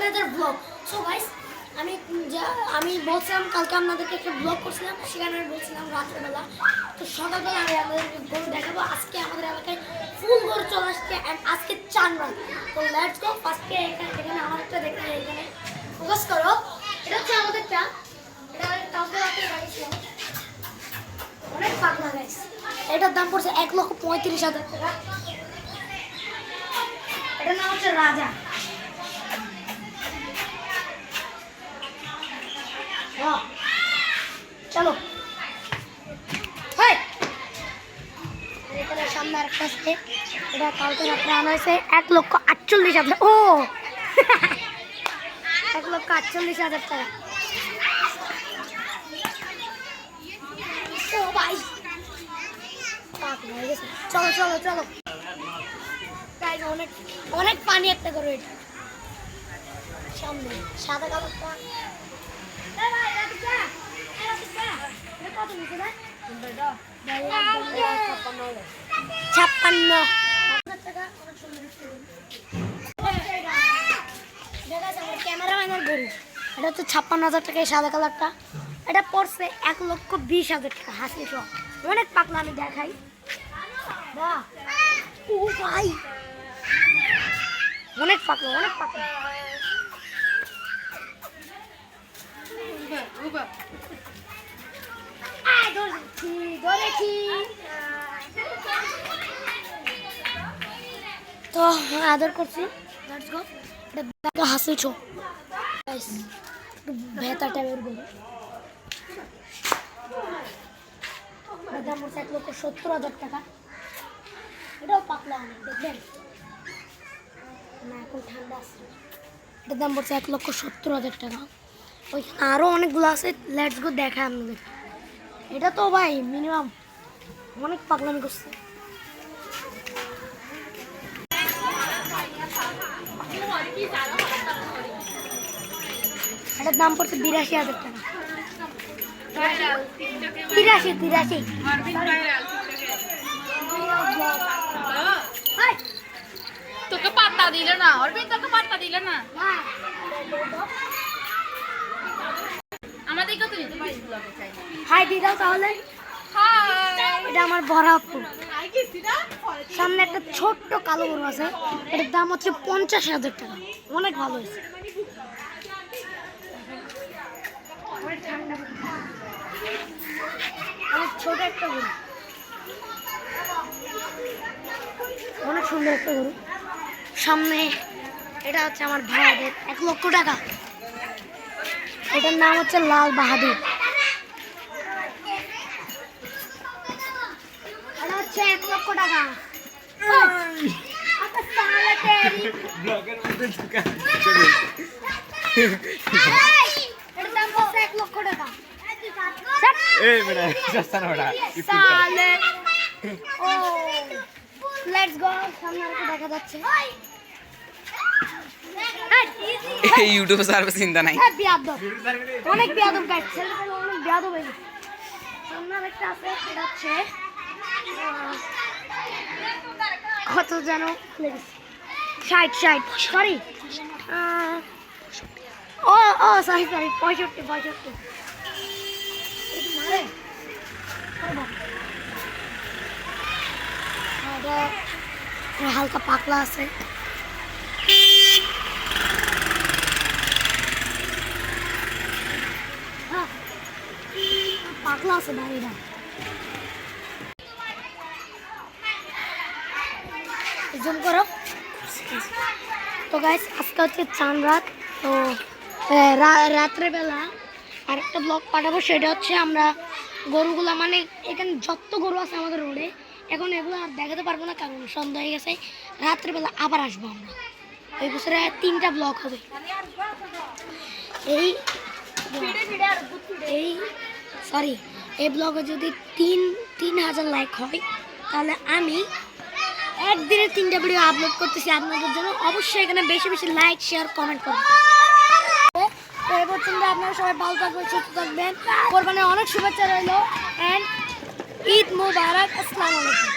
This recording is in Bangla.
another vlog. So guys, আমি বলছিলাম কালকে আপনাদেরকে একটা ব্লগ করছিলাম, সেখানে আমি বলছিলাম রাত্রেবেলা, তো সকালবেলা আমি আপনাদেরকে গরু দেখাবো। আজকে আমাদের এলাকায় ফুল গরু চলে আসছে অ্যান্ড আজকে চাঁদরাত। তো লেটস গো। ফার্স্টে এখানে আমার একটা দেখতে, এখানে ফোকাস করো। এটা হচ্ছে আমাদের চা, এটা কালকে রাতে বানিয়েছিলাম, অনেক পাতলা গাইস। এটার দাম পড়ছে 1,35,000 টাকা। এটার নাম হচ্ছে রাজা। চলো সামনে আরেকটা আছে, এটা কালকে রাত্রে আনা হয়েছে 1,48,000। ও 1,48,000 টাকা। ও ভাই চলো চলো চলো, অনেক অনেক পানি একটা করো। এটা সামনে সাদা কালারটা ছাপ্পান্ন ক্যামেরাম্যানের গরু। এটা হচ্ছে 56,000 টাকা। এই সাদা কালারটা এটা পড়ছে 1,20,000 টাকা। হাসি সব অনেক পাকলা, আমি দেখাই। ও ভাই অনেক পাকলা, অনেক পাকলা। তো আদর করছি। হাসিছ ভেতা টাইপের গরু। দাম পড়ছে 1,70,000 টাকা। এটাও পাতলা অনেক, দেখবেন না, এখন ঠান্ডা আছে। এটার দাম পড়ছে 1,70,000 টাকা। ওইখানে আরও অনেকগুলো আছে, লেটস গো দেখায় আপনাদের। এটা তো ভাই মিনিমাম অনেক পাগলামি করছে। এটার দাম পড়ছে 82,000 টাকা। 83 তোকে পাত্তা দিল না, অরবিন তোকে পাত্তা দিল না। আমাদেরকে তো নিতে পারিস ব্লগে চাই। হাই দিয়ে দাও তাহলে। এটা আমার বড় আপু। সামনে একটা ছোট্ট কালো গরু আছে, এটার দাম হচ্ছে 50,000 টাকা। অনেক ভালো হয়েছে। অনেক ছোট একটা গরু, অনেক সুন্দর একটা গরু। সামনে এটা হচ্ছে আমার ভাইয়াদের 1,00,000 টাকা। এটার নাম হচ্ছে লাল বাহাদুর। এটা হচ্ছে 1,00,000 টাকা। এটার দাম হচ্ছে 1,00,000 টাকা। Let's go. সামনে আরেকটা দেখা যাচ্ছে। এই ইউটিউবে সার্ভিস চিন্তা নাই। অনেক বিয়াদব গাইড, ছেলেগুলো অনেক বিয়াদব হয়ে গেছে। সামনে আরেকটা আছে, সেটা হচ্ছে কত যেন 60 সরি, ও ও সরি 65। হালকা পাতলা আছে। পাতলা আছে বাড়িটা। জুম করো। তো গাইস আজকে হচ্ছে চাঁদরাত। তো রাত্রেবেলা আরেকটা ব্লগ পাঠাবো, সেটা হচ্ছে আমরা গরুগুলা, মানে এখানে যত গরু আছে আমাদের রোডে, এখন এগুলো আর দেখাতে পারবো না কারণ সন্ধ্যা হয়ে গেছে। রাত্রেবেলা আবার আসবো আমরা। এই বছরে 3টা ব্লগ হবে। এই ব্লগে যদি 3,000 লাইক হয়, তাহলে আমি একদিনে 3টা ভিডিও আপলোড করতেছি আপনাদের জন্য। অবশ্যই এখানে বেশি বেশি লাইক, শেয়ার, কমেন্ট করবেন। এই পর্যন্ত আপনারা সবাই ভালো থাকবেন, সুস্থ থাকবেন। কোরবানির অনেক শুভেচ্ছা রইল। অ্যান্ড ঈদ মুবারক। আসসালামু আলাইকুম।